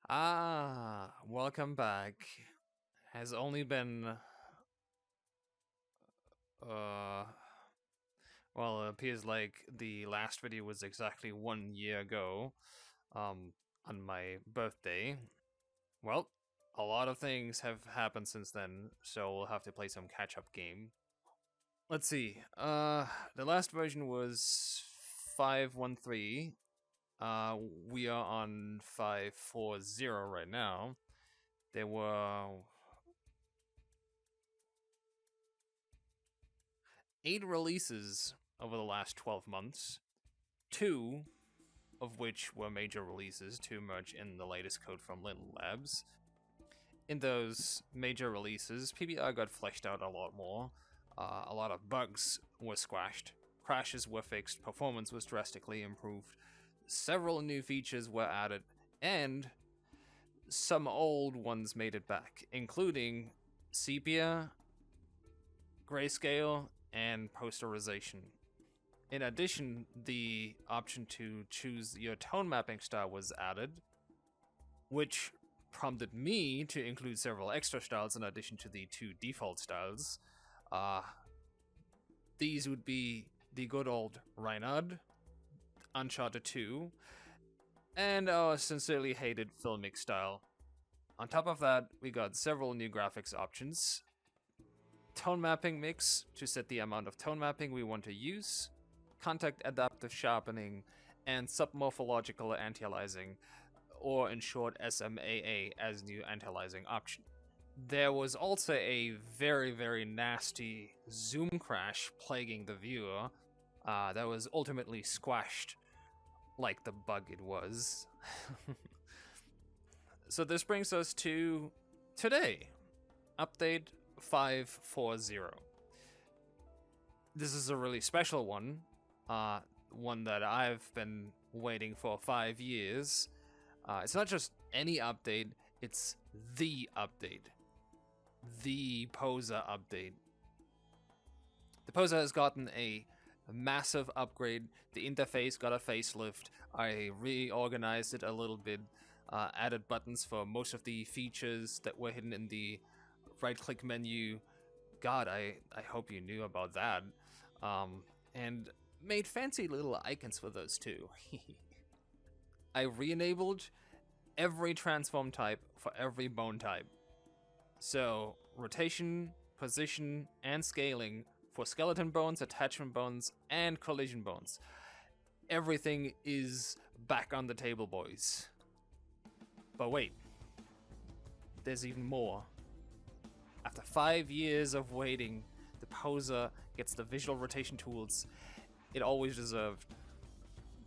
Welcome back. Has only been, uh, it appears like the last video was exactly 1 year ago, on my birthday. Well, a lot of things have happened since then, so we'll have to play some catch-up game. Let's see, the last version was 5.13. We are on 5.40 right now. There were 8 releases over the last 12 months, 2 of which were major releases to emerge in the latest code from Little Labs. In those major releases, PBR got fleshed out a lot more, a lot of bugs were squashed, crashes were fixed, performance was drastically improved, several new features were added, and some old ones made it back, including sepia, grayscale, and posterization. In addition, the option to choose your tone mapping style was added, which prompted me to include several extra styles in addition to the 2 default styles. These would be the good old Reinhard, Uncharted 2, and our sincerely hated filmic style. On top of that, we got several new graphics options. Tone mapping mix to set the amount of tone mapping we want to use, contact adaptive sharpening, and submorphological anti-aliasing, or in short SMAA as new anti-aliasing option. There was also a very, very nasty zoom crash plaguing the viewer that was ultimately squashed like the bug it was. So this brings us to today, update 5.40. This is a really special one, one that I've been waiting for 5 years. It's not just any update, it's the update. The POSA update. The POSA has gotten a massive upgrade. The interface got a facelift. I reorganized it a little bit, added buttons for most of the features that were hidden in the right-click menu. God, I hope you knew about that. And made fancy little icons for those too. I re-enabled every transform type for every bone type. So, rotation, position, and scaling for skeleton bones, attachment bones, and collision bones. Everything is back on the table, boys. But wait, there's even more. After 5 years of waiting, the POSA gets the visual rotation tools it always deserved.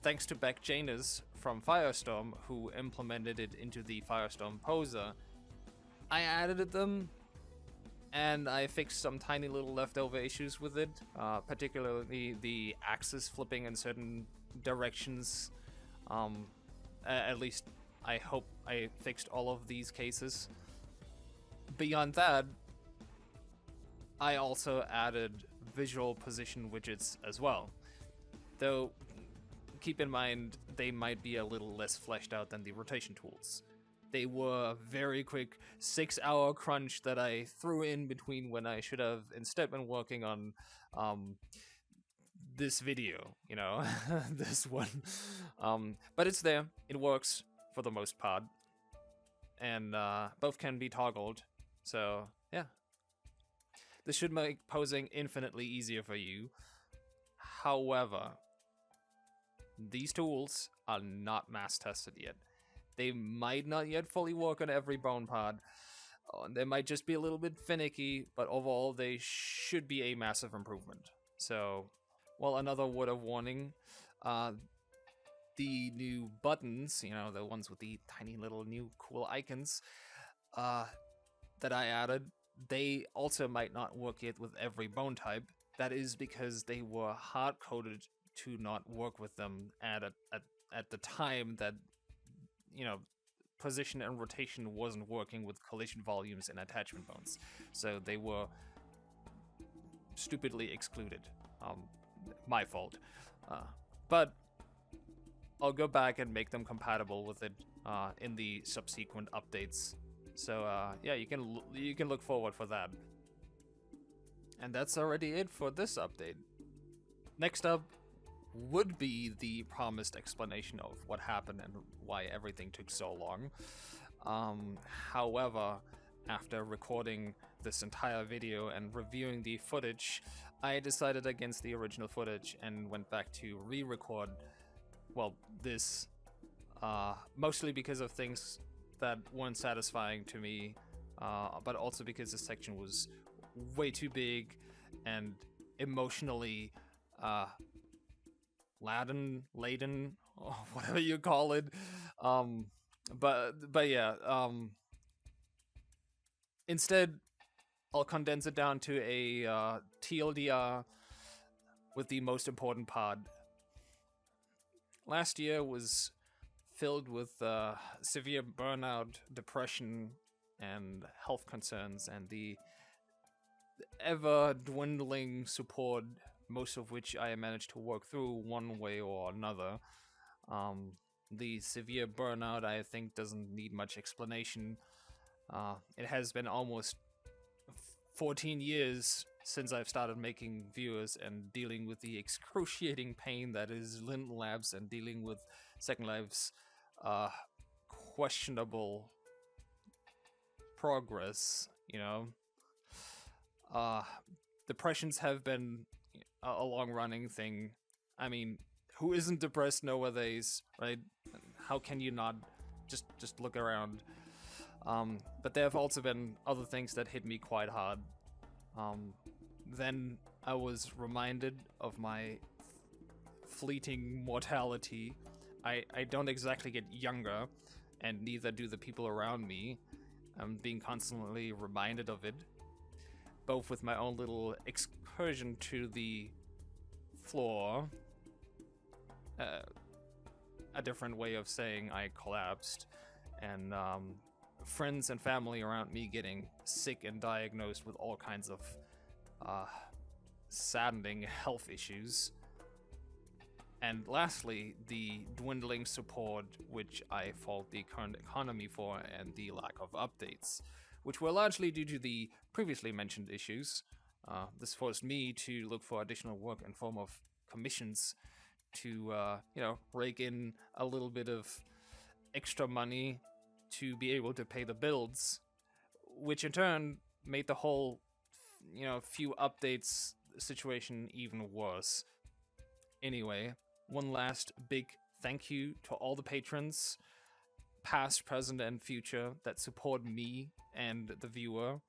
Thanks to Beck Janus from Firestorm, who implemented it into the Firestorm POSA, I added them, and I fixed some tiny little leftover issues with it, particularly the axis flipping in certain directions. At least I hope I fixed all of these cases. Beyond that, I also added visual position widgets as well. Though, keep in mind, they might be a little less fleshed out than the rotation tools. They were a very quick 6-hour crunch that I threw in between when I should have instead been working on this video, this one. But it's there, it works for the most part, and both can be toggled, so yeah. This should make posing infinitely easier for you. However, these tools are not mass tested yet. They might not yet fully work on every bone pod. They might just be a little bit finicky, but overall they should be a massive improvement. So, another word of warning, the new buttons, the ones with the tiny little new cool icons that I added, they also might not work yet with every bone type. That is because they were hard-coded to not work with them at the time that position and rotation wasn't working with collision volumes and attachment bones. So they were stupidly excluded. My fault. But I'll go back and make them compatible with it in the subsequent updates. So yeah, you can look forward for that. And that's already it for this update. Next up would be the promised explanation of what happened and why everything took so long. However, after recording this entire video and reviewing the footage, I decided against the original footage and went back to re-record, well, this, mostly because of things that weren't satisfying to me, but also because this section was way too big and emotionally laden, or whatever you call it. But yeah, instead I'll condense it down to a TLDR with the most important part. Last year was filled with severe burnout, depression, and health concerns, and the ever dwindling support, most of which I managed to work through one way or another. The severe burnout, I think, doesn't need much explanation. It has been almost 14 years since I've started making viewers and dealing with the excruciating pain that is Linden Labs and dealing with Second Life's questionable progress, you know. Depressions have been a long-running thing. I mean, who isn't depressed nowadays, right? How can you not? Just look around. But there have also been other things that hit me quite hard. Then I was reminded of my fleeting mortality. I don't exactly get younger, and neither do the people around me. I'm being constantly reminded of it, both with my own little excursion to the floor, a different way of saying I collapsed, and friends and family around me getting sick and diagnosed with all kinds of saddening health issues. And lastly, the dwindling support, which I fault the current economy for, and the lack of updates, which were largely due to the previously mentioned issues. This forced me to look for additional work in form of commissions to, rake in a little bit of extra money to be able to pay the bills, which in turn made the whole, few updates situation even worse. Anyway, one last big thank you to all the patrons, past, present, and future, that support me and the viewer.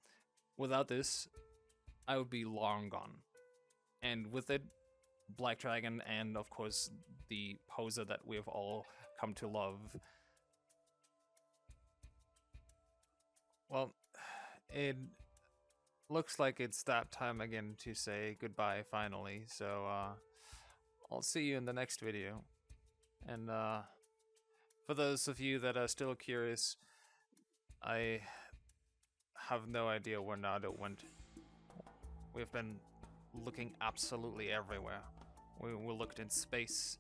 Without this, I would be long gone. And with it, Black Dragon, and of course the POSA that we've all come to love. Well, it looks like it's that time again to say goodbye finally, so I'll see you in the next video. And for those of you that are still curious, I have no idea where Nado went. We've been looking absolutely everywhere. We looked in space.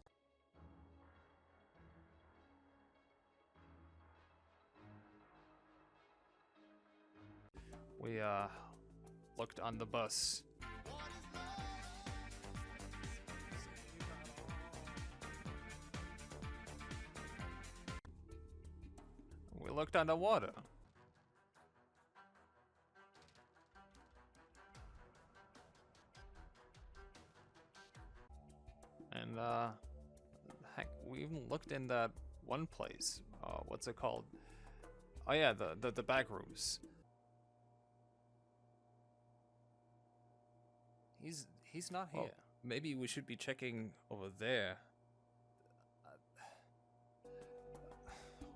We looked on the bus. We looked underwater. And heck, we even looked in that one place. What's it called? Oh yeah, the back rooms. He's not here. Well, maybe we should be checking over there.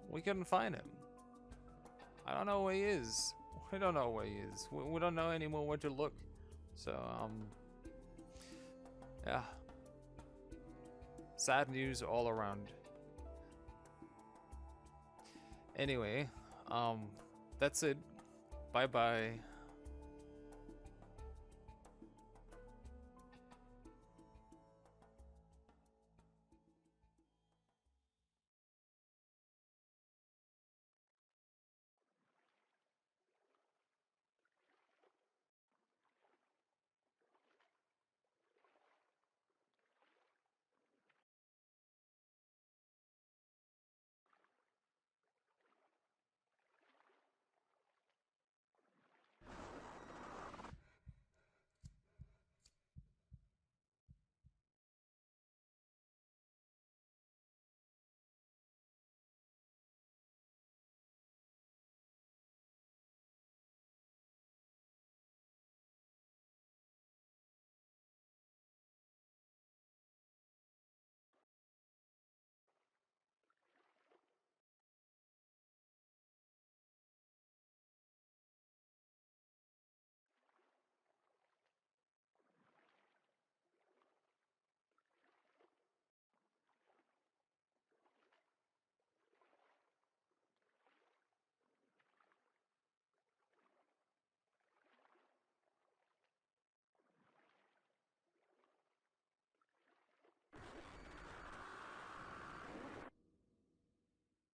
We couldn't find him. I don't know where he is. We don't know where he is. We don't know anymore where to look. So, yeah. Sad news all around. Anyway, that's it. Bye-bye.